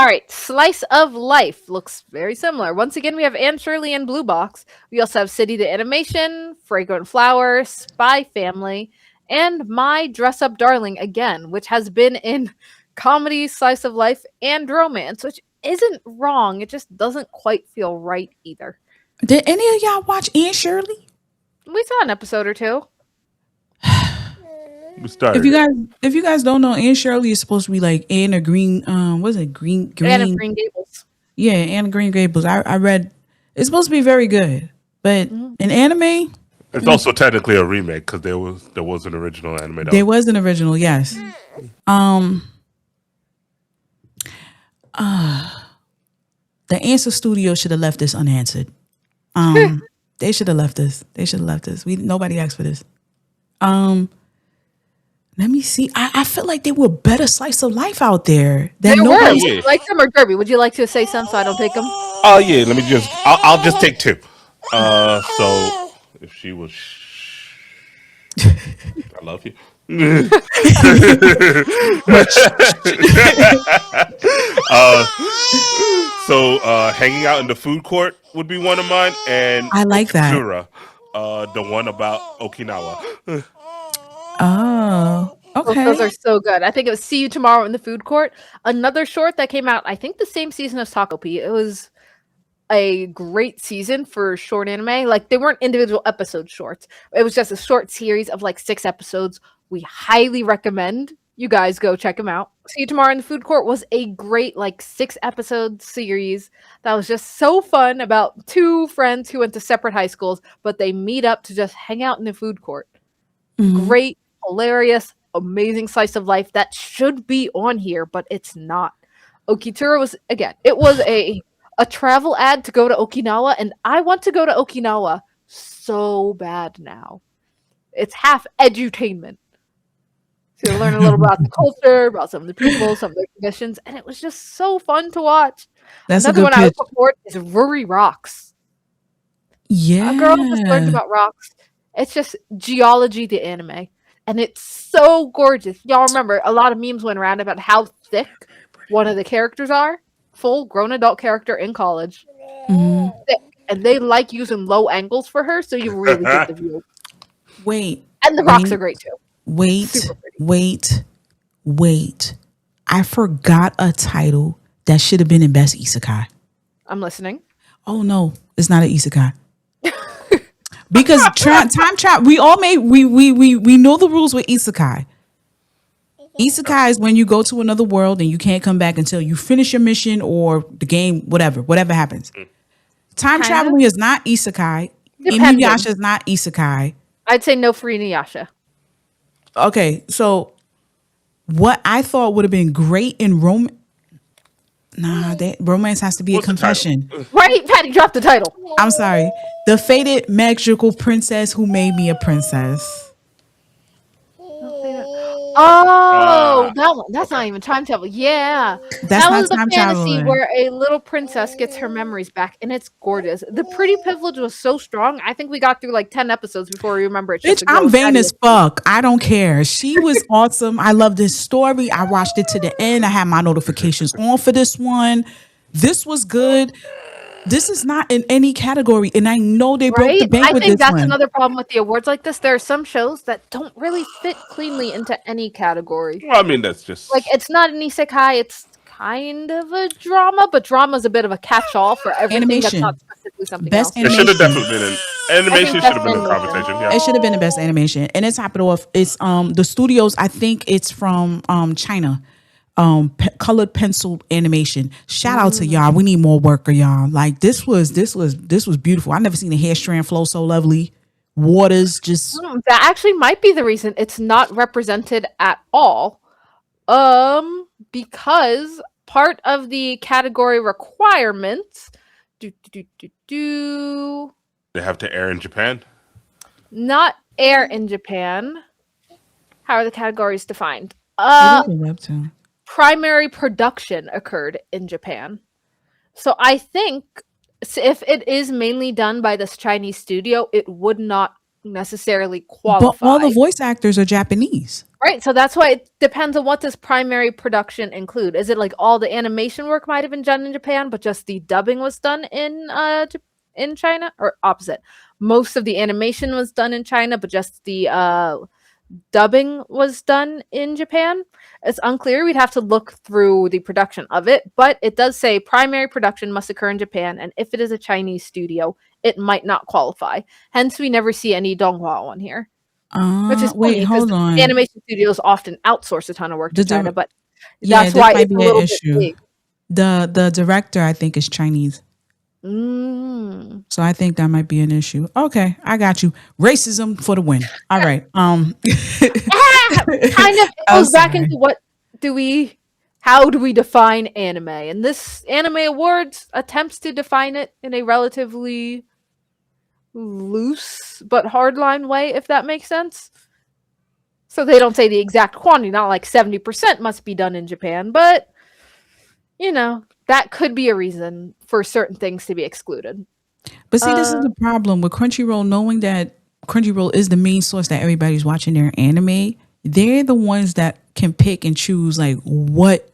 All right, Slice of Life looks very similar. Once again, we have Anne Shirley and Blue Box. We also have City to Animation, Fragrant Flower, Spy Family, and My Dress Up Darling again, which has been in comedy, slice of life, and romance, which isn't wrong. It just doesn't quite feel right either. Did any of y'all watch Anne Shirley? We saw an episode or two. We If started you it. guys if you guys don't know, Anne Shirley is supposed to be like Anne or Green. What is it? Anne of Green. Green Gables. Yeah, Anne of Green Gables. I read. It's supposed to be very good, but Mhm. an anime. It's also technically a remake because there was an original anime. That There was an original. Yes. Um. The Answer Studio should have left this unanswered. They should have left this. They should have left this. Nobody asked for this. Let me see. I feel like there were better slice of life out there that There were. nobody. Would you like them or Derby? Would you like to say some so I don't take them? Oh yeah, let me just. I'll just take two. So if she was, I love you. So hanging out in the food court would be one of mine, and I like that. Okinawa, the one about Okinawa. Oh, Both those okay. are so good. I think it was See You Tomorrow in the Food Court. Another short that came out, I think the same season as Taco P. It was a great season for short anime. Like they weren't individual episode shorts. It was just a short series of like 6 episodes. We highly recommend you guys go check them out. See You Tomorrow in the Food Court was a great like 6 episode series that was just so fun about 2 friends who went to separate high schools, but they meet up to just hang out in the food court. Great, hilarious, amazing slice of life that should be on here, but it's not. Okitura was again, it was a travel ad to go to Okinawa, and I want to go to Okinawa so bad now. It's half edutainment. So you learn a little about the culture, about some of the people, some of their traditions, and it was just so fun to watch. That's a Another good one I would pitch. put forward is Ruri Rocks. A girl just learns Yeah, about rocks. It's just geology, the anime. And it's so gorgeous. Y'all remember a lot of memes went around about how thick one of the characters are. Full grown adult character in college. Thick. And they like using low angles for her, so you really get the view. wait, And the rocks are great too. wait, Super pretty. wait. I forgot a title that should have been in Best Isekai. I'm listening. Oh no, it's not an isekai. Because time travel, we all made we know the rules with isekai. Isekai is when you go to another world and you can't come back until you finish your mission or the game, whatever happens. Time Kind traveling is not isekai. Depending. Inuyasha is not isekai. I'd say no for Inuyasha. Okay, so what I thought would have been great in romance has to be What's a the title? confession. Right, Patty, drop the title. I'm sorry. The Fated Magical Princess Who Made Me a Princess. Oh, that one. That's not even time travel. Yeah. That's That not was the time fantasy traveling. where a little princess gets her memories back, and it's gorgeous. The pretty privilege was so strong. I think we got through like 10 episodes before we remember it's Bitch, just a girl I'm with vain tiny as fuck. I don't care. She was awesome. I love this story. I watched it to the end. I had my notifications on for this one. This was good. This is not in any category, and I know they broke the right? bank I with think this that's one. another problem with the awards like this. There are some shows that don't really fit cleanly into any category. Well, I mean, that's just. Like, it's not an isekai, it's kind of a drama, but drama's a bit of a catch-all for everything that's Animation. not specifically something Best else. It should have animation. definitely been in animation. think Should have best been in animation. conversation. Yeah. It should have been the best animation, and it's topped it off. It's the studios. I think it's from China. Colored pencil animation. Shout out to y'all. We need more worker, y'all. Like this was beautiful. I never seen a hair strand flow so lovely. Waters just That actually might be the reason it's not represented at all. Because part of the category requirements They have to air in Japan. not air in Japan. How are the categories defined? it is up to. Primary production occurred in Japan. So I think if it is mainly done by this Chinese studio, it would not necessarily But all qualify. the voice actors are Japanese. Right, so that's why it depends on what does primary production include. Is it like all the animation work might have been done in Japan, but just the dubbing was done in China, or opposite? Most of the animation was done in China, but just the dubbing was done in Japan. It's unclear. We'd have to look through the production of it, but it does say primary production must occur in Japan, and if it is a Chinese studio, it might not qualify. Hence, we never see any Donghua on here. Which is Wait, funny because hold on. animation studios often outsource a ton of work to The China, but Yeah, that's this why might it's be a an little bit issue. vague. The director I think is Chinese. Mm. So I think that might be an issue. Okay, I got you. Racism for the win. All right. Kind of it I'm goes back sorry. into how do we define anime? And this Anime Awards attempts to define it in a relatively loose but hardline way, if that makes sense. So they don't say the exact quantity, not like 70% must be done in Japan, but that could be a reason for certain things to be excluded. But see, this is the problem with Crunchyroll, knowing that Crunchyroll is the main source that everybody's watching their anime. They're the ones that can pick and choose like what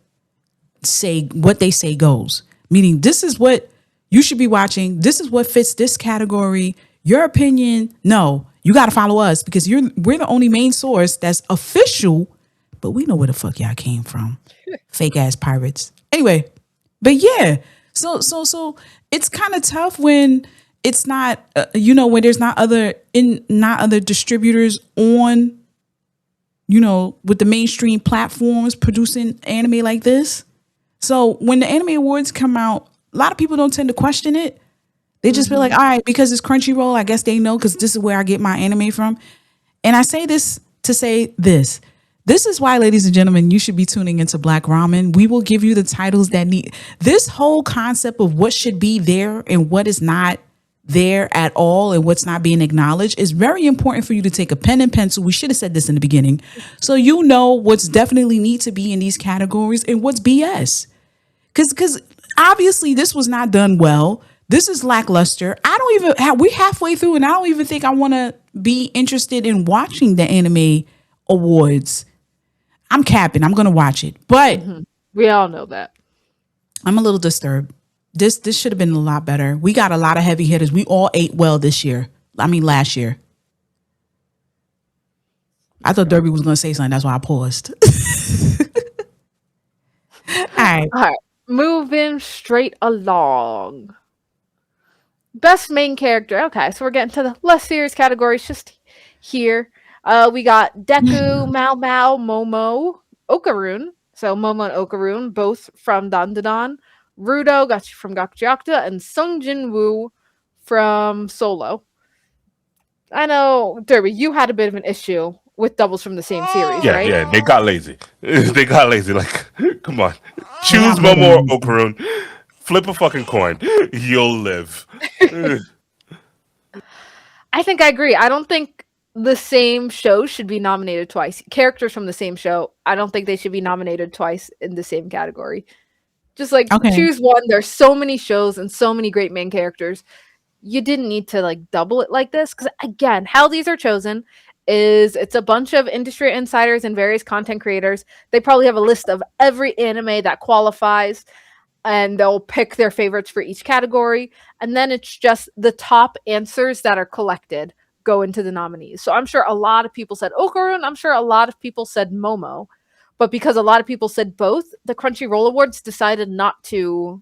they say goes. Meaning this is what you should be watching. This is what fits this category. Your opinion, no. You gotta follow us because we're the only main source that's official, but we know where the fuck y'all came from. Fake ass pirates. Anyway, but yeah. So it's kind of tough when it's not when there's not other distributors on with the mainstream platforms producing anime like this. So when the Anime Awards come out, a lot of people don't tend to question it. They just feel like, all right, because it's Crunchyroll, I guess they know because this is where I get my anime from. And I say this to say this. This is why, ladies and gentlemen, you should be tuning into Black Ramen. We will give you the titles that need this whole concept of what should be there and what is not there at all and what's not being acknowledged is very important for you to take a pen and pencil. We should have said this in the beginning. So you know what's definitely need to be in these categories and what's BS. Because obviously this was not done well. This is lackluster. We're halfway through and I don't even think I want to be interested in watching the Anime Awards. I'm capping. I'm going to watch it. But we all know that. I'm a little disturbed. This should have been a lot better. We got a lot of heavy hitters. We all ate well this year. I mean, last year. I thought Derby was going to say something. That's why I paused. All right. All right. Moving straight along. Best main character. Okay, so we're getting to the less serious categories just here. We got Deku, Mao Mao, Momo, Okarun. So Momo and Okarun, both from Dandadan. Rudo got you from Gakujakta, and Sung Jin Woo from Solo. I know, Derby, you had a bit of an issue with doubles from the same series, right? Yeah, they got lazy. They got lazy. Like, come on. Choose got murder Momo on or Okarun. Flip a fucking coin. You'll live. I think I agree. I don't think the same show should be nominated twice. Characters from the same show, I don't think they should be nominated twice in the same category. Just like choose one. There's so many shows and so many great main characters. You didn't need to like double it like this. Because again, how these are chosen is it's a bunch of industry insiders and various content creators. They probably have a list of every anime that qualifies, and they'll pick their favorites for each category. And then it's just the top answers that are collected go into the nominees. So I'm sure a lot of people said Okarun. I'm sure a lot of people said Momo. But because a lot of people said both, the Crunchyroll Awards decided not to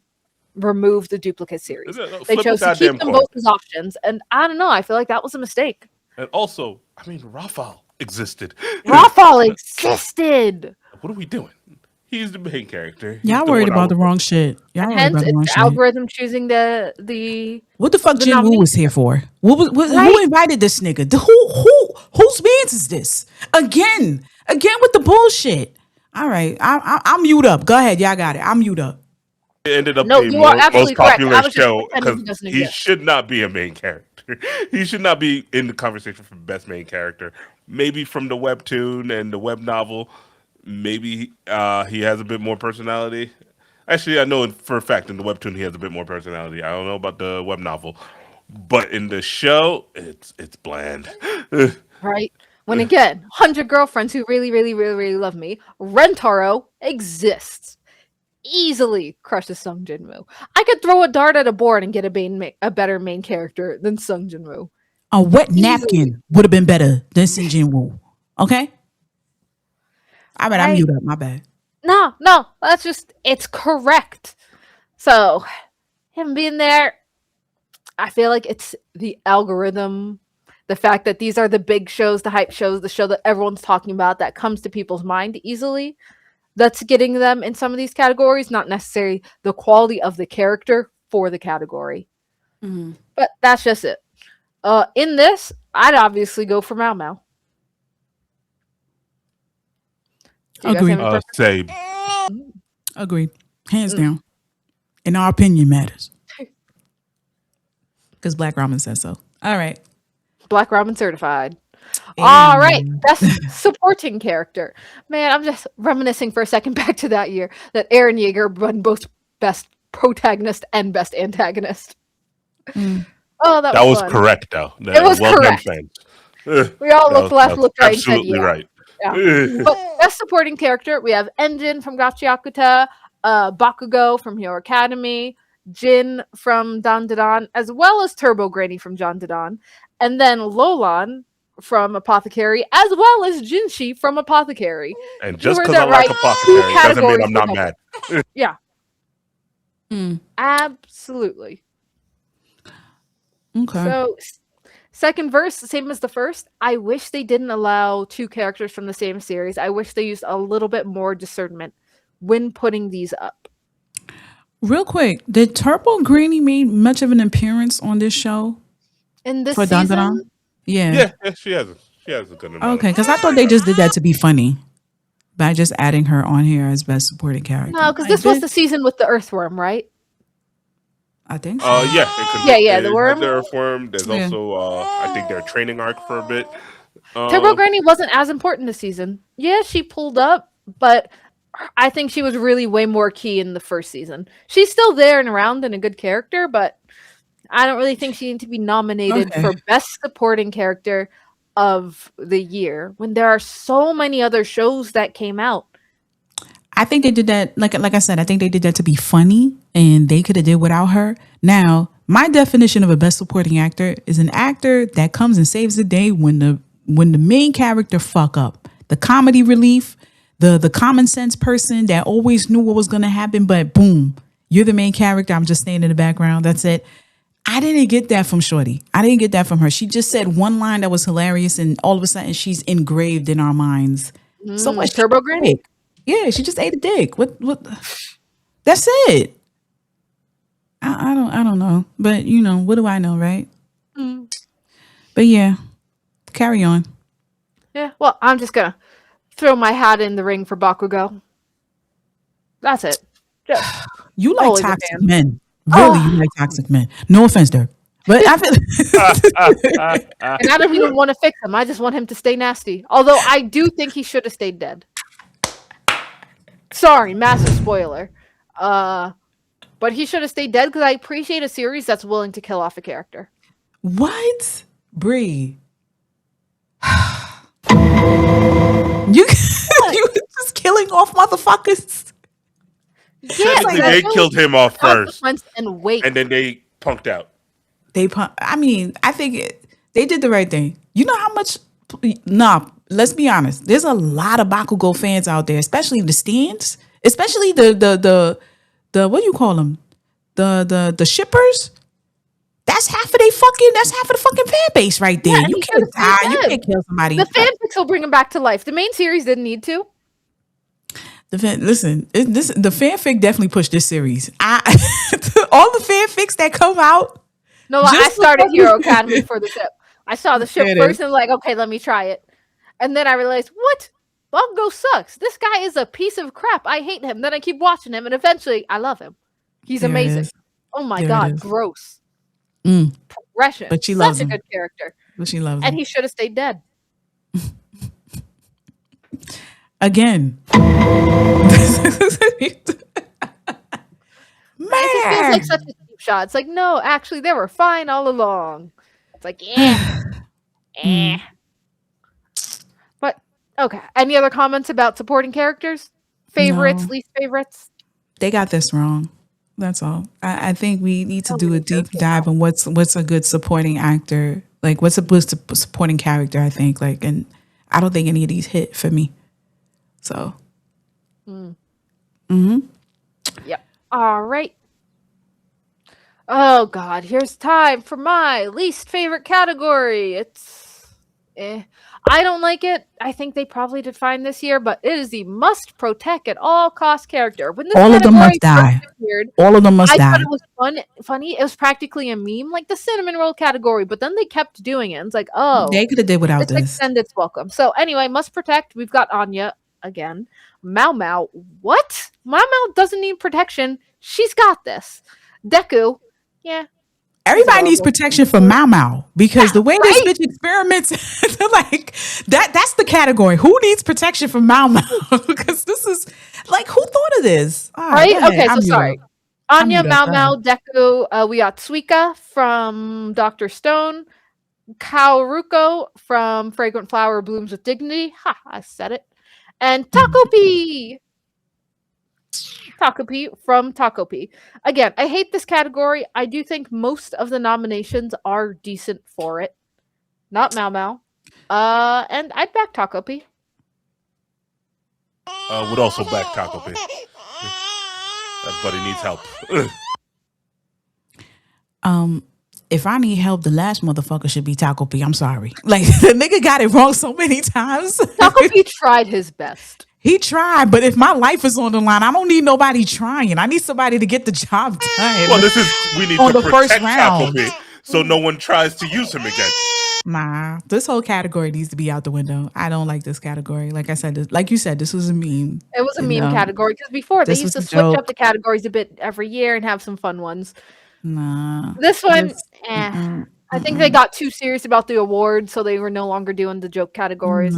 remove the duplicate series. They chose to keep them both as options. And I don't know. I feel like that was a mistake. And also, I mean, Rafal existed. Rafal existed. What are we doing? He's the main character. Y'all worried about the wrong shit. Y'all worried hence, about the wrong it's shit. algorithm choosing the what the fuck Jin Woo was here for? Who invited this nigga? Whose man's is this? Again with the bullshit. All right, I'm mute up. Go ahead, y'all got it. I'm mute up. It ended up being the most popular show because he should not be a main character. He should not be in the conversation for best main character. Maybe from the webtoon and the web novel, maybe he has a bit more personality. Actually, I know for a fact in the webtoon he has a bit more personality. I don't know about the web novel, but in the show, it's bland. Right? When again, 100 girlfriends who really, really, really, really love me, Rentaro exists. Easily crushes Sung Jinwoo. I could throw a dart at a board and get a better main character than Sung Jinwoo. A wet Easily. napkin would have been better than Sin Jin Woo. Okay? I bet I mute up. My bad. No, that's just, it's correct. So, him being there, I feel like it's the algorithm, the fact that these are the big shows, the hype shows, the show that everyone's talking about that comes to people's mind easily. That's getting them in some of these categories, not necessarily the quality of the character for the category. Mm-hmm. But that's just it. In this, I'd obviously go for Mao Mao. Agreed. Same. Agreed. Hands down. And our opinion matters. Because Black Ramen says so. All right. Black Ramen certified. All right. Best supporting character. Man, I'm just reminiscing for a second back to that year that Eren Yeager won both best protagonist and best antagonist. Oh, that was fun. Correct, though. It was correct. We all looked left, looked right, and said, absolutely right. Yeah. But best supporting character, we have Enjin from Gachiakuta, Bakugo from Hero Academy, Jin from Dandadan, as well as Turbo Granny from Dandadan, and then Lolan from Apothecary, as well as Jinshi from Apothecary. And just because I like Apothecary doesn't mean I'm not mad. Yeah. Absolutely. Okay. So, second verse, same as the first. I wish they didn't allow two characters from the same series. I wish they used a little bit more discernment when putting these up. Real quick, did Turbo Granny make much of an appearance on this show? In this for season? Dandadan? Yeah, she has a good amount. Okay, because I thought they just did that to be funny by just adding her on here as best supporting character. No, because this was the season with the earthworm, right? I think so. The worm. The earthworm. There's also, I think, their training arc for a bit. Turbo Granny wasn't as important this season. Yeah, she pulled up, but I think she was really way more key in the first season. She's still there and around and a good character, but I don't really think she needs to be nominated for best supporting character of the year when there are so many other shows that came out. I think they did that, like I said, I think they did that to be funny, and they could have did without her. Now, my definition of a best supporting actor is an actor that comes and saves the day when the main character fuck up. The comedy relief, the common sense person that always knew what was going to happen, but boom, you're the main character. I'm just staying in the background. That's it. I didn't get that from Shorty. I didn't get that from her. She just said one line that was hilarious, and all of a sudden she's engraved in our minds. So much Turbo Granny. Yeah, she just ate a dick. What? That's it. I don't know. But what do I know, right? But yeah, carry on. Yeah, well, I'm just gonna throw my hat in the ring for Bakugo. That's it. You like toxic men. Really, you like toxic men. No offense, Dirk. But I feel and I don't even want to fix him. I just want him to stay nasty. Although I do think he should have stayed dead. Sorry, massive spoiler. But he should have stayed dead because I appreciate a series that's willing to kill off a character. What? Bree. you just killing off motherfuckers. Yeah, they killed him off first. And wait. And then they punked out. I think they did the right thing. You know how much... Nah, let's be honest. There's a lot of Bakugo fans out there, especially the stands, especially the what do you call them? The shippers. That's half of the fucking fan base right there. Yeah, you can't kill somebody. The fanfics will bring him back to life. The main series didn't need to. The fanfic definitely pushed this series. All the fanfics that come out. No, I started Hero Academy for the ship. I saw the ship first and like, okay, let me try it. And then I realized, what? Bakugo sucks. This guy is a piece of crap. I hate him. Then I keep watching him, and eventually I love him. He's amazing. Oh my God, gross. Progression. But she loves him. Such a good character. But she loves him. And he should have stayed dead. Again. It just feels like such a shot. It's like, no, actually, they were fine all along. It's like, eh. But okay. Any other comments about supporting characters? Favorites, No, least favorites? they got this wrong. That's all. I think we need to Tell do me a the truth deep dive on what's a good supporting actor. Like what's a supporting character, I think. Like, and I don't think any of these hit for me. So Yep. All right. Oh God, here's time for my least favorite category. It's I don't like it. I think they probably did fine this year, but it is the must protect at all cost character. When this all of them category must die. first appeared, All of them must I die. thought it was funny. It was practically a meme, like the cinnamon roll category, but then they kept doing it. And it's like, oh, They could have did without it's this. extended its welcome. So anyway, must protect. We've got Anya again. Mao Mao. What? Mao Mao doesn't need protection. She's got this. Deku. Yeah. Everybody needs adorable. protection from Mau Mau because the way this right? bitch experiments, like that's the category. Who needs protection from Mau Mau? Because this is like, who thought of this? All Right? go ahead. Okay, so I'm sorry. mute up. Anya, Go ahead. Mao, Deku, we got Suika from Dr. Stone, Kaoruko from Fragrant Flower Blooms with Dignity. Ha, I said it. And Takopi. Takopi from Takopi. Again, I hate this category. I do think most of the nominations are decent for it. Not Mao Mao. And I'd back Takopi. Would also back Taco Pay. That buddy needs help. If I need help, the last motherfucker should be Taco P. I'm sorry. Like the nigga got it wrong so many times. Takopi tried his best. He tried, but if my life is on the line, I don't need nobody trying. I need somebody to get the job done. Well, we need On to the first protect Taco round. Pay so no one tries to use him again. Nah, this whole category needs to be out the window. I don't like this category. Like I said, like you said, this was a meme. It was a meme category because before they this used to was a switch joke. up the categories a bit every year and have some fun ones. Nah. This one, I think they got too serious about the award, so they were no longer doing the joke categories.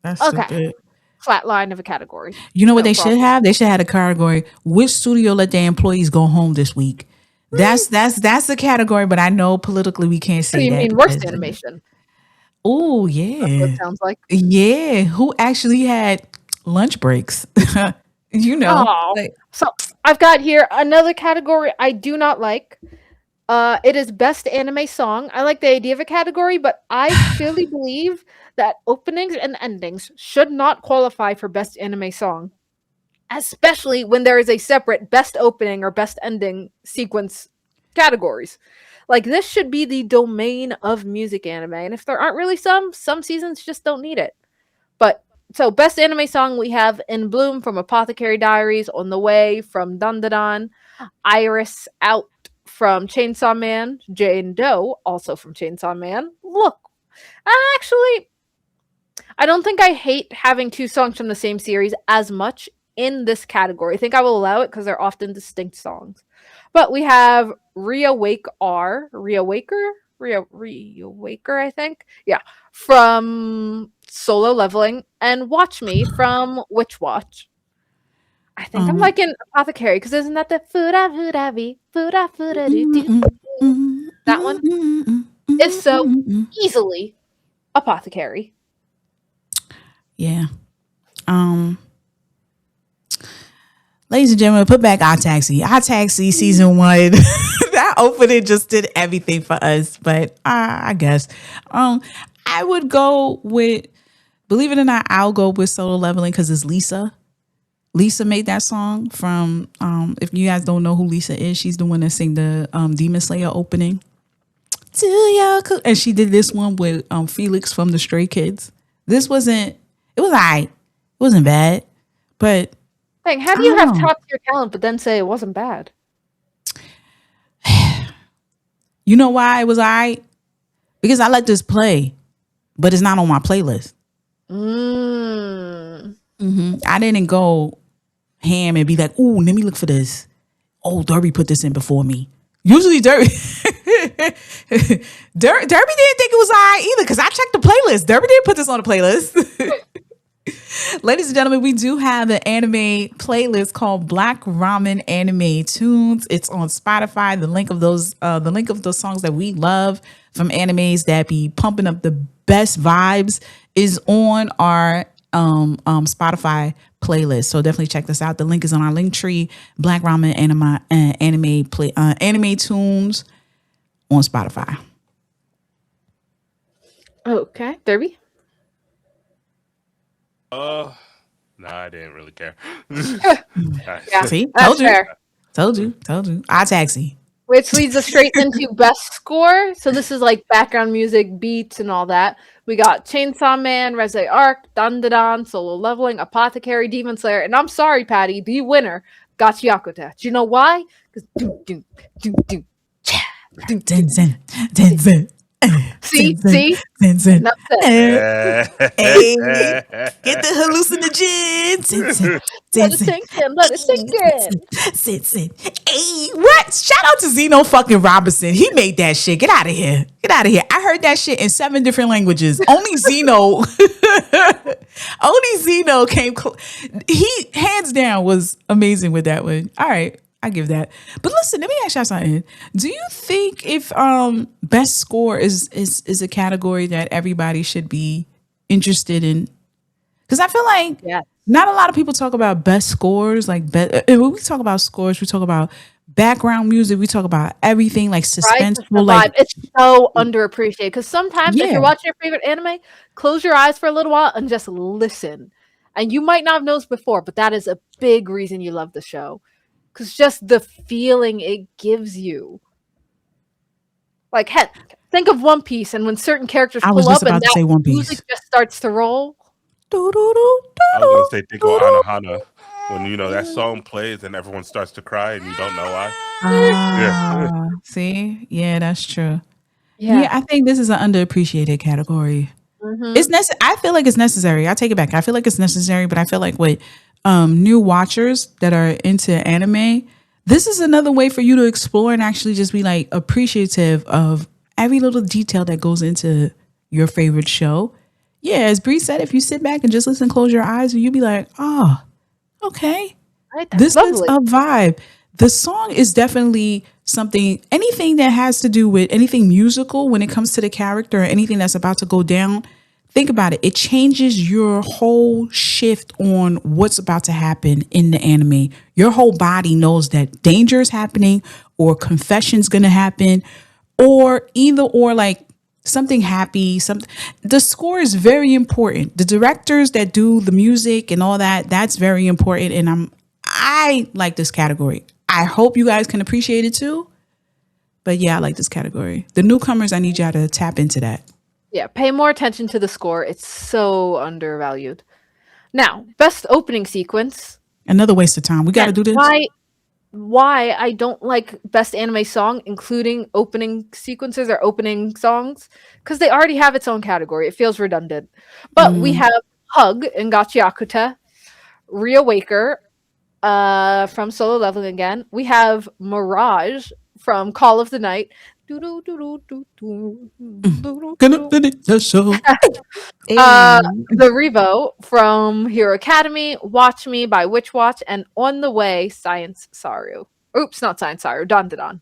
That's Okay. stupid. Flat line of a category. You know what No they problem. should have? They should have a category. Which studio let their employees go home this week? That's the category, but I know politically we can't So say you that. mean worst animation? Oh That's what yeah. it sounds like. Yeah. Who actually had lunch breaks? You know. Oh, like- so I've got here another category I do not like. It is best anime song. I like the idea of a category, but I surely believe that openings and endings should not qualify for best anime song, especially when there is a separate best opening or best ending sequence categories. Like this should be the domain of music anime, and if there aren't really some seasons just don't need it. But so best anime song we have In Bloom from Apothecary Diaries, On the Way from Dandadan, Iris Out from Chainsaw Man, Jane Doe also from Chainsaw Man. Look, actually, I don't think I hate having two songs from the same series as much in this category. I think I will allow it because they're often distinct songs. But we have Reawaker, I think. Yeah, from Solo Leveling, and Watch Me from Witch Watch. I think I'm liking Apothecary because isn't that the Fuda Fuda Vi Fuda Fuda do? That one is so easily Apothecary. Yeah. Ladies and gentlemen, put back Our Taxi. Our Taxi season 1. That opening just did everything for us. But I guess I would go with, believe it or not, I'll go with Solo Leveling because it's Lisa. Lisa made that song from, if you guys don't know who Lisa is, she's the one that sang the Demon Slayer opening. And she did this one with Felix from the Stray Kids. It was alright. It wasn't bad. But Dang, how do you have top tier talent but then say it wasn't bad? You know why it was alright? Because I let this play, but it's not on my playlist. I didn't go ham and be like, "Ooh, let me look for this." Oh, Derby put this in before me. Usually Derby didn't think it was alright either because I checked the playlist. Derby didn't put this on the playlist. Ladies and gentlemen, we do have an anime playlist called Black Ramen Anime Tunes. It's on Spotify. The link of those songs that we love from animes that be pumping up the best vibes is on our Spotify playlist. So definitely check this out. The link is on our link tree. Black Ramen Anime Tunes on Spotify. Okay, Derby. No, I didn't really care. Yeah, See, that's fair. told you. I taxi. Which leads us straight into best score. So this is like background music, beats, and all that. We got Chainsaw Man, Reze Arc, Dandadan, Solo Leveling, Apothecary, Demon Slayer, and I'm sorry, Patty, the winner, Gachiakuta. Do you know why? Because Denzen. see, enough said. Hey, get the hallucinogens. Let it sink in. Let it sink in. Hey, what? Shout out to Zeno fucking Robinson. He made that shit. Get out of here. I heard that shit in 7 different languages. Only Zeno came. He hands down was amazing with that one. All right. I give that. But listen, let me ask y'all something. Do you think if best score is a category that everybody should be interested in? Because I feel like not a lot of people talk about best scores. Like when we talk about scores, we talk about background music, we talk about everything like suspenseful. Like it's so underappreciated. Because sometimes if you're watching your favorite anime, close your eyes for a little while and just listen. And you might not have noticed before, but that is a big reason you love the show. Because just the feeling it gives you. Like, think of One Piece, and when certain characters pull up and that music just starts to roll. I was going to say, think of Anohana. When, that song plays and everyone starts to cry and you don't know why. See? Yeah, that's true. Yeah, I think this is an underappreciated category. Mm-hmm. I feel like it's necessary. I take it back. I feel like it's necessary, but I feel like with new watchers that are into anime, this is another way for you to explore and actually just be like appreciative of every little detail that goes into your favorite show. Yeah, as Bree said, if you sit back and just listen, close your eyes, and you'll be like, oh, okay, this is a vibe. The song is definitely something, anything that has to do with anything musical when it comes to the character or anything that's about to go down. Think about it. It changes your whole shift on what's about to happen in the anime. Your whole body knows that danger is happening or confession's going to happen or like something happy. The score is very important. The directors that do the music and all that, that's very important. And I like this category. I hope you guys can appreciate it too. But yeah, I like this category. The newcomers, I need y'all to tap into that. Yeah, pay more attention to the score. It's so undervalued. Now, best opening sequence. Another waste of time. We got to do this. Why I don't like best anime song, including opening sequences or opening songs, because they already have its own category. It feels redundant. But we have Hug in Gachiakuta, Reawaker from Solo Leveling again. We have Mirage from Call of the Night. The Revo from Hero Academy, Watch Me by Witch Watch, and On the Way, Science Saru. Oops, not Science Saru, Dandadan.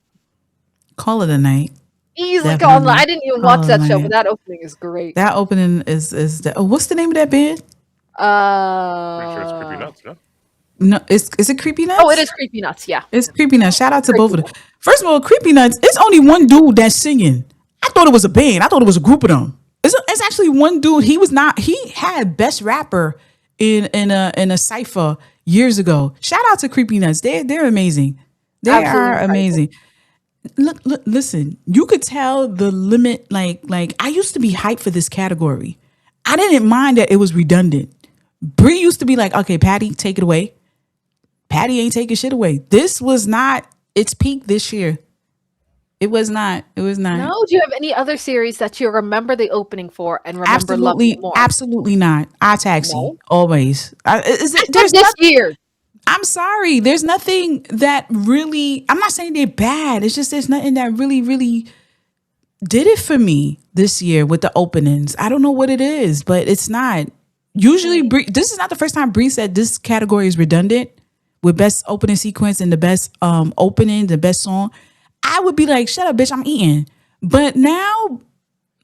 Call of the Night. Easily Call of the Night. I didn't even watch that show, but that opening is great. That opening is what's the name of that band? Pretty sure it's Creepy Nuts, no? No, is it Creepy Nuts? Oh, it is Creepy Nuts, yeah. It's Creepy Nuts. Shout out to both of them. First of all, Creepy Nuts, it's only one dude that's singing. I thought it was a band. I thought it was a group of them. It's actually one dude. He had best rapper in a cypher years ago. Shout out to Creepy Nuts. They're amazing. They are amazing. Look, listen, you could tell the limit. Like I used to be hyped for this category. I didn't mind that it was redundant. Bree used to be like, okay, Patty, take it away. Patty ain't taking shit away. This was not its peak this year. It was not. No, do you have any other series that you remember the opening for and remember loving more? Absolutely not. I Taxi, always. There's this year. I'm sorry. There's nothing that really, I'm not saying they're bad. It's just there's nothing that really, really did it for me this year with the openings. I don't know what it is, but it's not. Usually, this is not the first time Bree said this category is redundant with best opening sequence and the best opening, the best song. I would be like, shut up, bitch, I'm eating. But now,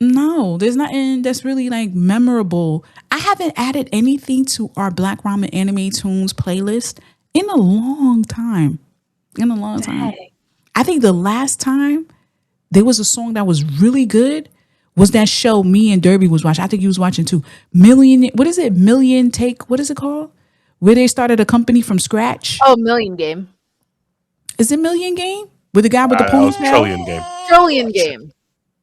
no, there's nothing that's really like memorable. I haven't added anything to our Black Ramen Anime Tunes playlist in a long time. I think the last time there was a song that was really good was that show me and Derby was watching. I think you was watching too. Million Take, what is it called? Where they started a company from scratch. Oh, Million Game. Is it Million Game? With the guy with the That was ponytail? Trillion Game. Trillion Game.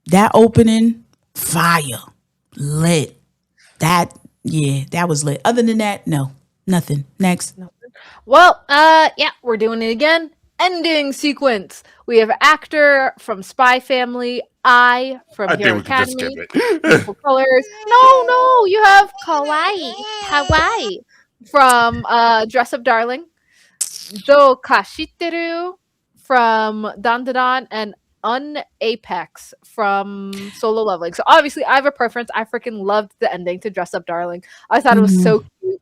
That opening, fire. Lit. That was lit. Other than that, no. Nothing. Next. Well, yeah, we're doing it again. Ending sequence. We have actor from Spy Family, I from Hero Academy, Beautiful Colors. No, you have Kawaii from Dress Up Darling, Do Kashiteru from Dandadan, and Apex from Solo Leveling. So obviously, I have a preference. I freaking loved the ending to Dress Up Darling. I thought it was so cute.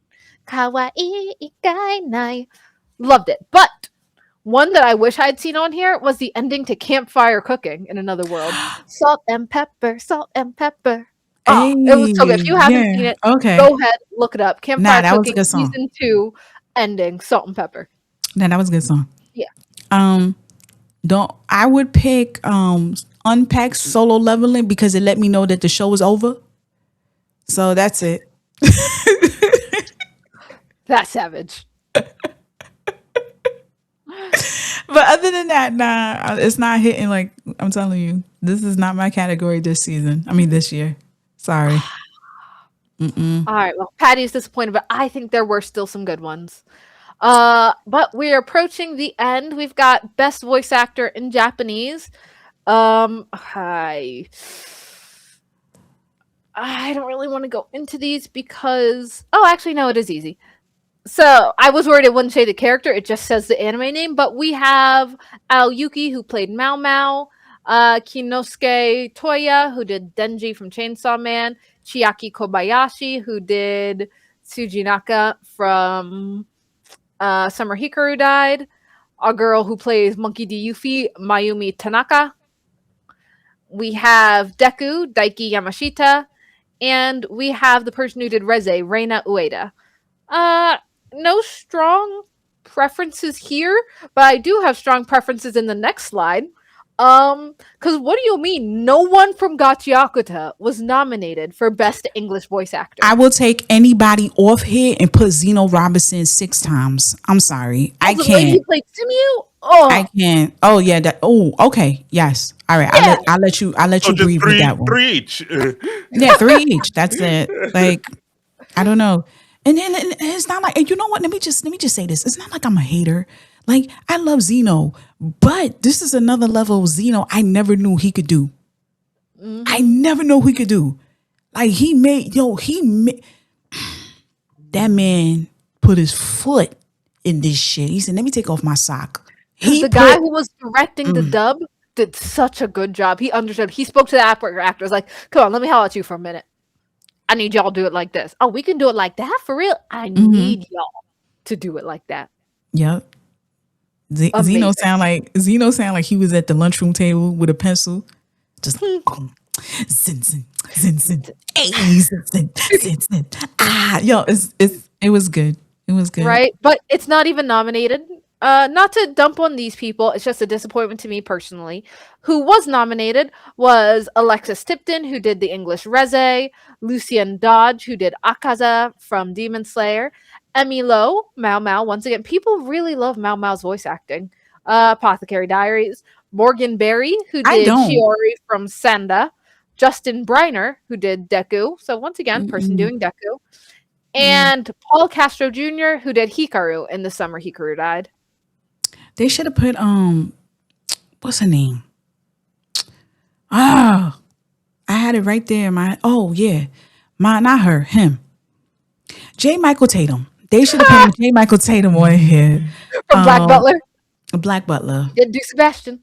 Kawaii ikai nai. Loved it. But one that I wish I'd seen on here was the ending to Campfire Cooking in Another World. Salt and pepper, salt and pepper. Oh, it was so good. If you haven't seen it, go ahead, look it up. Campfire Cooking season 2 ending, Salt and Pepper. Nah, that was a good song. Yeah. I would pick Unpack Solo Leveling because it let me know that the show was over. So that's it. That's savage. But other than that, nah, it's not hitting. Like I'm telling you, this is not my category this year. Sorry. All right. Well, Patty's disappointed, but I think there were still some good ones. But we're approaching the end. We've got best voice actor in Japanese. I don't really want to go into these because actually no, it is easy. So I was worried it wouldn't say the character; it just says the anime name. But we have Aoyuki, who played Mao Mao, Kinosuke Toya, who did Denji from Chainsaw Man, Chiaki Kobayashi, who did Tsujinaka from Summer Hikaru Died, a girl who plays Monkey D. Yuffie, Mayumi Tanaka. We have Deku, Daiki Yamashita, and we have the person who did Reze, Reina Ueda. No strong preferences here, but I do have strong preferences in the next slide. Because what do you mean? No one from Gachiakuta was nominated for Best English Voice Actor. I will take anybody off here and put Zeno Robinson 6 times. I'm sorry, I can't. He played Simu. Oh, I can't. Oh yeah. Okay. Yes. All right. Yeah. I'll let you breathe with that one. 3 each. Yeah, 3 each. That's it. Like, I don't know. And then it's not like, and you know what? Let me just say this. It's not like I'm a hater. Like, I love Zeno, but this is another level of Zeno I never knew he could do. I never know he could do. Like, that man put his foot in this shit. He said, let me take off my sock. The guy who was directing the dub did such a good job. He understood. He spoke to the actors like, come on, let me holler at you for a minute. I need y'all to do it like this. Oh, we can do it like that? For real? I need y'all to do it like that. Yep. Zeno sound like he was at the lunchroom table with a pencil. Just zin, zin, zin, zin. Hey, zin, zin, zin, zin. It was good. It was good. Right? But it's not even nominated. Not to dump on these people, it's just a disappointment to me personally. Who was nominated was Alexis Tipton, who did the English Reze, Lucien Dodge, who did Akaza from Demon Slayer, Emmy Lowe, Mao Mao. Once again, people really love Mao Mao's voice acting. Apothecary Diaries, Morgan Berry, who did Shiori from Sanda, Justin Briner, who did Deku. So once again, person doing Deku. And Paul Castro Jr., who did Hikaru in The Summer Hikaru Died. They should have put what's her name? I had it right there. Not her, him. J. Michael Tatum. They should have put J. Michael Tatum on here. From Black Butler. Black Butler. Didn't do Sebastian.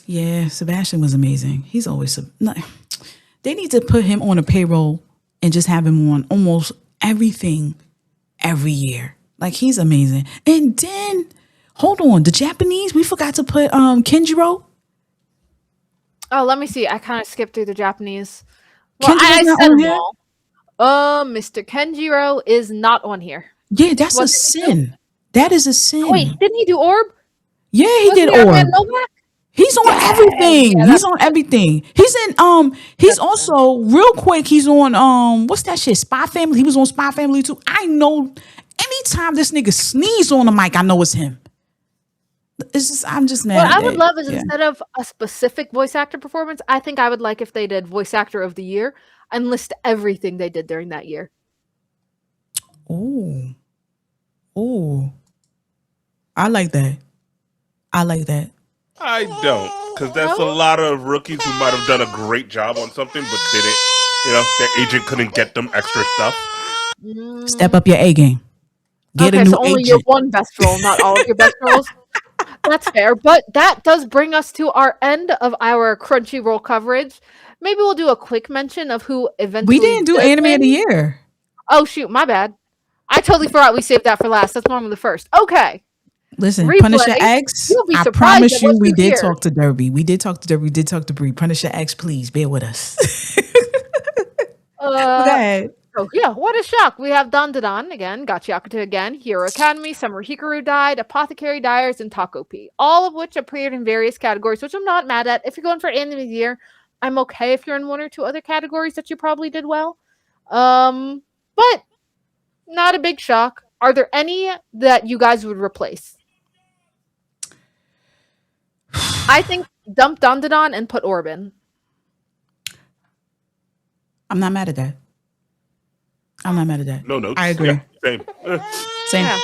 Yeah, Sebastian was amazing. He's always they need to put him on a payroll and just have him on almost everything every year. Like, he's amazing. And then, hold on, the Japanese, we forgot to put Kenjiro. Oh, let me see. I kind of skipped through the Japanese. Well, Kenjiro's I not said on them here? all. Mr. Kenjiro is not on here. Yeah, that's a What did he do? sin. That is a Oh, wait, sin. didn't he do Orb? Yeah, he Wasn't did he Iron Man Orb. Novak? He's on Dang, everything. yeah, He's on everything. He's in he's that's also real quick, he's on what's that shit? Spy Family. He was on Spy Family too. I know anytime this nigga sneeze on the mic, I know it's him. It's just I'm just mad. What I would love is yeah. instead of a specific voice actor performance, I think I would like if they did voice actor of the year and list everything they did during that year. Ooh. Ooh. I like that. I like that. I don't, because that's a lot of rookies who might have done a great job on something, but didn't. Their agent couldn't get them extra stuff. Step up your A game. Get a Okay, new so only agent. your one best role, not all of your best roles. That's fair, but that does bring us to our end of our Crunchyroll coverage. Maybe we'll do a quick mention of who eventually. We didn't do did anime of the win. year. Oh shoot, my bad. I totally forgot we saved that for last. That's normally the first. Okay. Listen, Replay. Punisher X, You'll be I surprised promise at you what we you did hear. talk to Derby. We did talk to Derby. We did talk to Bree. Punisher X, please bear with us. Go ahead. Oh yeah, what a shock. We have Dandadan again, Gachiakuta again, Hero Academy, Summer Hikaru died, Apothecary Dyers, and Taco P. All of which appeared in various categories, which I'm not mad at. If you're going for anime of the year, I'm okay if you're in one or two other categories that you probably did well. But not a big shock. Are there any that you guys would replace? I think dump Dandadan and put Orban. I'm not mad at that. I'm not mad at that. No notes. I agree. Yeah, same. Same. Yeah.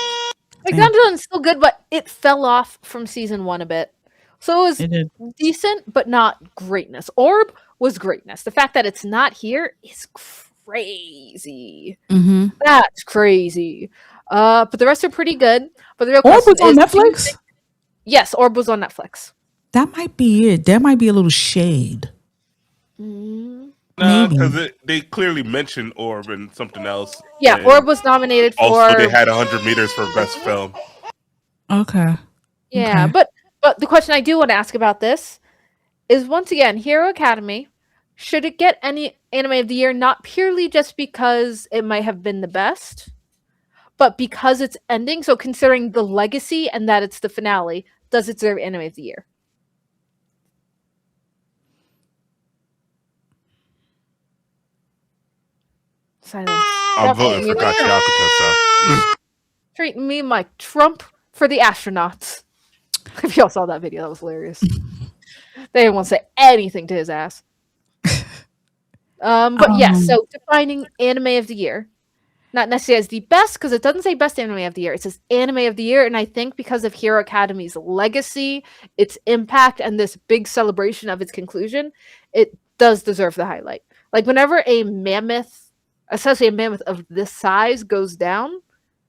Like Same. Dandadan's still good, but it fell off from season 1 a bit. So it was It did. decent, but not greatness. Orb was greatness. The fact that it's not here is crazy. Mm-hmm. That's crazy. But the rest are pretty good. But the real Orb question was on is, Netflix? yes, Orb was on Netflix. That might be it. There might be a little shade. Mm. No, Maybe. because they clearly mentioned Orb and something else. Yeah, and Orb was nominated for. Also, they had 100 meters for best film. Okay. Yeah, Okay. but the question I do want to ask about this is, once again, Hero Academy, should it get any anime of the year, not purely just because it might have been the best, but because it's ending? So considering the legacy and that it's the finale, does it deserve anime of the year? Silence. I'm voting for Gachiakuta, so. Treating me like Trump for the astronauts. If y'all saw that video, that was hilarious. They didn't want to say anything to his ass. But yes, so defining anime of the year. Not necessarily as the best, because it doesn't say best anime of the year. It says anime of the year, and I think because of Hero Academy's legacy, its impact, and this big celebration of its conclusion, it does deserve the highlight. Like, whenever a mammoth, especially a mammoth of this size, goes down,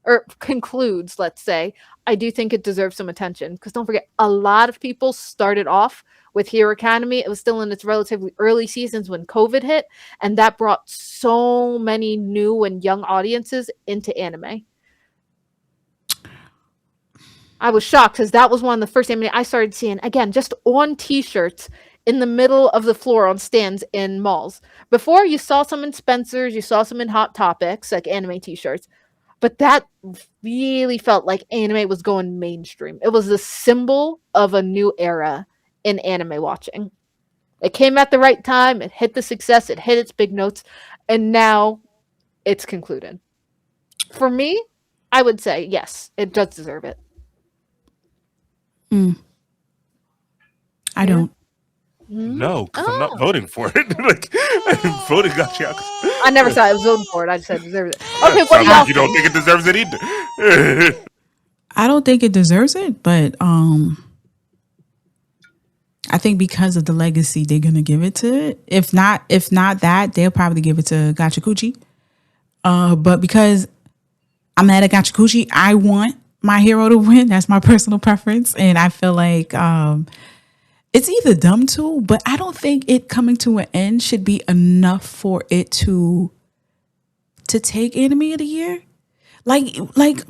or concludes, let's say, I do think it deserves some attention. Because don't forget, a lot of people started off with Hero Academy. It was still in its relatively early seasons when COVID hit, and that brought so many new and young audiences into anime. I was shocked because that was one of the first anime I started seeing, again, just on t-shirts in the middle of the floor on stands in malls. Before, you saw some in Spencer's, you saw some in Hot Topics, like anime t-shirts. But that really felt like anime was going mainstream. It was the symbol of a new era in anime watching. It came at the right time. It hit the success. It hit its big notes. And now it's concluded. For me, I would say, yes, it does deserve it. I don't. No, because I'm not voting for it. Like, I'm voting Gachiakuta. I never said I was voting for it. I just said it deserves it. Okay, what do Sounds y'all like you don't think it deserves it either. I don't think it deserves it, but I think because of the legacy, they're gonna give it to it. If not that, they'll probably give it to Gachakuchi. But because I'm mad at Gachakuchi, I want my hero to win. That's my personal preference, and I feel like it's either them two, but I don't think it coming to an end should be enough for it to to take anime of the year. Like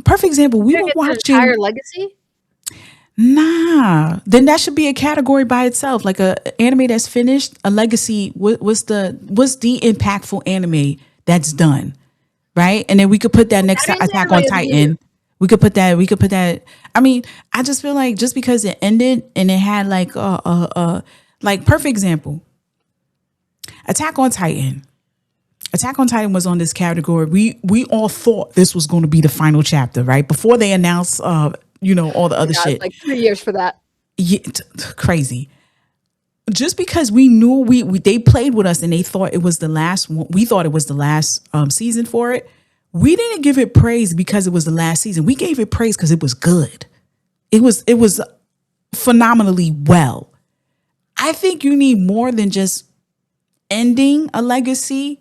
perfect example, we were It's an watching. entire legacy. Nah, then that should be a category by itself. Like a anime that's finished, a legacy. What's the impactful anime that's done, right? And then we could put that next to That is Attack anime on of the year. Titan. We could put that. We could put that. I mean, I just feel like just because it ended and it had like like perfect example, Attack on Titan. Attack on Titan was on this category. We all thought this was going to be the final chapter, right? Before they announced, all the other Yeah, shit. it's like 3 years for that. Yeah, crazy. Just because we knew they played with us and they thought it was the last one, we thought it was the last season for it. We didn't give it praise because it was the last season. We gave it praise because it was good. It was phenomenally well. I think you need more than just ending a legacy.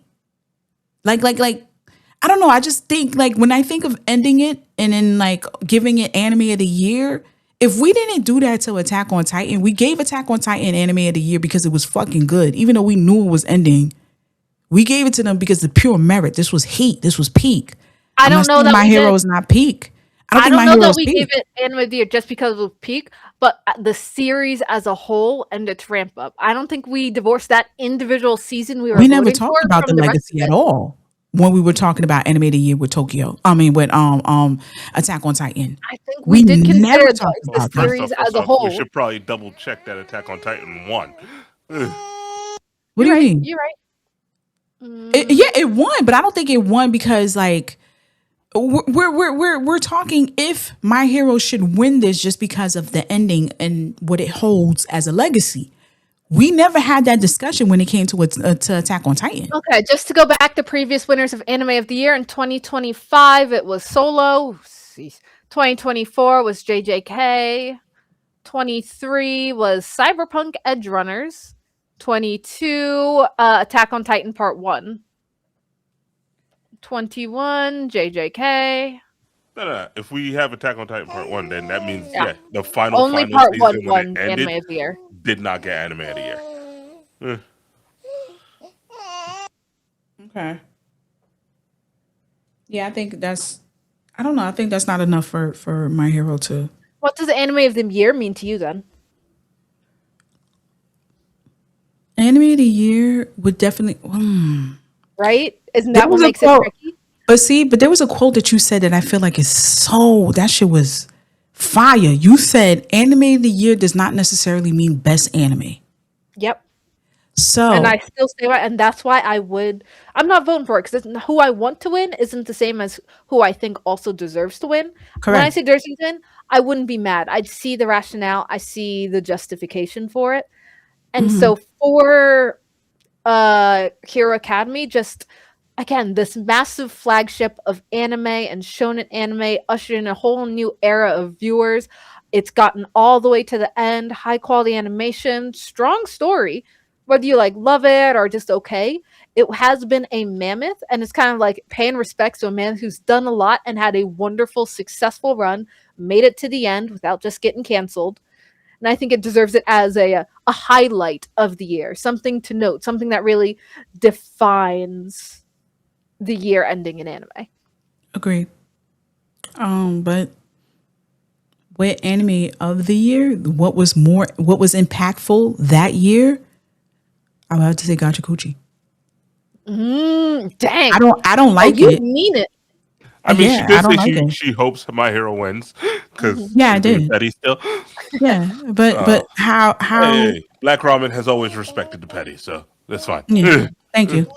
Like I don't know. I just think like when I think of ending it and then like giving it anime of the year, if we didn't do that to Attack on Titan, we gave Attack on Titan anime of the year because it was fucking good. Even though we knew it was ending, we gave it to them because of pure merit. This was heat. This was peak. I don't know that My we hero did. is not peak. I I don't think don't my know hero that is we peak. gave it anime of the year just because of peak, but the series as a whole and its ramp up. I don't think we divorced that individual season we were We never voting talked for about the from the rest legacy of at it. all when we were talking about anime of the year with Tokyo. I mean with Attack on Titan. I think we We did never consider talked the about that. series as a We whole. should probably double check that Attack on Titan won. What do you mean? You're right. It won, but I don't think it won because like we're talking if My Hero should win this just because of the ending and what it holds as a legacy. We never had that discussion when it came to Attack on Titan. Okay, just to go back to previous winners of anime of the year in 2025, it was Solo. 2024 was JJK. 23 was Cyberpunk Edge Runners. 22 Attack on Titan Part 1. 21 JJK. No. If we have Attack on Titan Part 1, then that means, Yeah. the final Only Part 1 season when won it anime ended of the year. did not get anime of the year. Okay. Yeah, I think that's. I don't know. I think that's not enough for My Hero to. What does the anime of the year mean to you then? Anime of the year would definitely. Right? Isn't There that what was a makes it quote. tricky? But there was a quote that you said that I feel like is so. That shit was fire. You said anime of the year does not necessarily mean best anime. Yep. So And I still stay by, and that's why I'm not voting for it because who I want to win isn't the same as who I think also deserves to win. When I correct. say deserves to win, I wouldn't be mad. I'd see the rationale, I see the justification for it. And so for Hero Academy, just again, this massive flagship of anime and shonen anime ushered in a whole new era of viewers. It's gotten all the way to the end, high quality animation, strong story. Whether you like love it or just okay, it has been a mammoth, and it's kind of like paying respects to a man who's done a lot and had a wonderful, successful run, made it to the end without just getting canceled. And I think it deserves it as a highlight of the year, something to note, something that really defines the year ending in anime. Agreed. But with anime of the year, what was impactful that year? I would have to say Gacha Kuchi. Dang. I don't like you it. mean it. I mean, she I did don't say like it. she hopes My Hero wins because Yeah, I did. petty still. Yeah, but how? Hey, Black Ramen has always respected the petty, so that's fine. Yeah, thank you.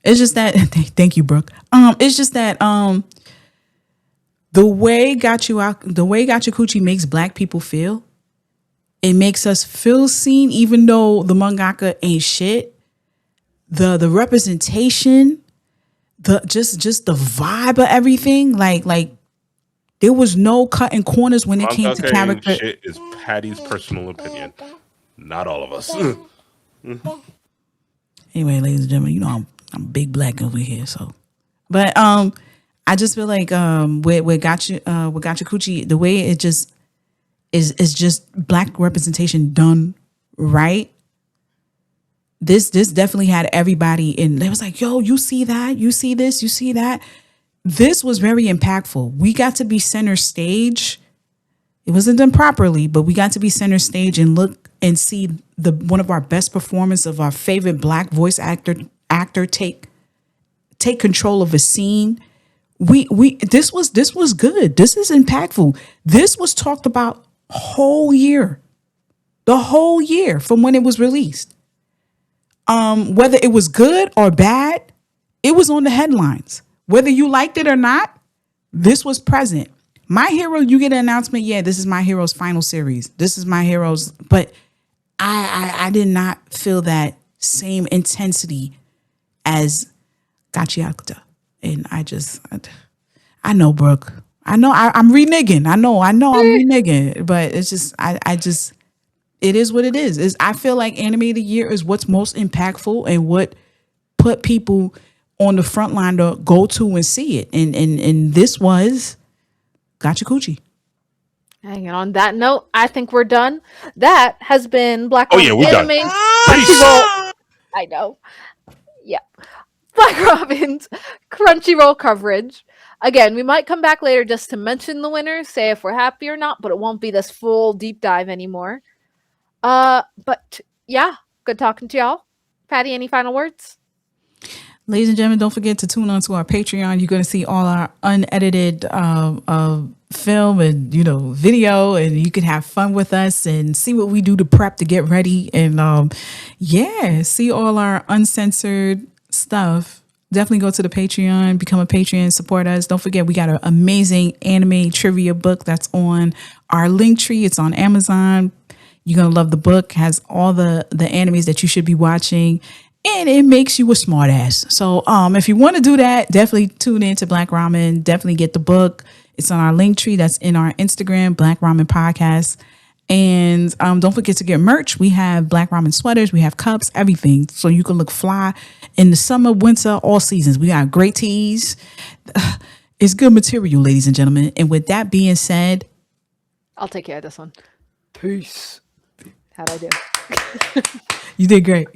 It's just that. Thank you, Brooke. It's just that the way Gacha Kuchi makes Black people feel, it makes us feel seen, even though the mangaka ain't shit. The representation, just the vibe of everything, like there was no cutting corners when it came to Mangaka ain't character. shit is Patty's personal opinion, not all of us. Anyway, ladies and gentlemen, I'm big Black over here, so. But I just feel like with Gacha Kuchi, the way it just is just Black representation done right. This definitely had everybody in. They was like, yo, you see that? You see this? You see that? This was very impactful. We got to be center stage. It wasn't done properly, but we got to be center stage and look and see the one of our best performance of our favorite Black voice actor take control of a scene. We this was good. This is impactful. This was talked about whole year, the whole year from when it was released. Whether it was good or bad, it was on the headlines. Whether you liked it or not, this was present. My Hero, you get an announcement, yeah, this is My Hero's final series. This is My Hero's, but I did not feel that same intensity as Gachiakta. And I know, Brooke. I know I'm reneging. I know I'm reneging, but it's just it is what it is. I feel like Anime of the Year is what's most impactful and what put people on the front line to go to and see it. And this was Gotcha Coochie. And on that note, I think we're done. That has been Black Oh yeah, Robin we're done. Anime Peace. Crunchyroll. I know. Yeah. Black Robin's Crunchyroll coverage. Again, we might come back later just to mention the winners, say if we're happy or not, but it won't be this full deep dive anymore. But yeah, good talking to y'all. Patty, any final words? Ladies and gentlemen, don't forget to tune on to our Patreon. You're going to see all our unedited film and video, and you can have fun with us and see what we do to prep to get ready, and see all our uncensored stuff. Definitely go to the Patreon, become a Patreon, support us. Don't forget, we got an amazing anime trivia book that's on our Linktree. It's on Amazon. You're going to love the book. It has all the animes that you should be watching, and it makes you a smart ass. So if you want to do that, definitely tune in to Black Ramen. Definitely get the book. It's on our Linktree. That's in our Instagram, Black Ramen Podcast. And don't forget to get merch. We have Black Ramen sweaters. We have cups, everything. So you can look fly in the summer, winter, all seasons. We got great tees. It's good material, ladies and gentlemen. And with that being said, I'll take care of this one. Peace. How'd I do? You did great.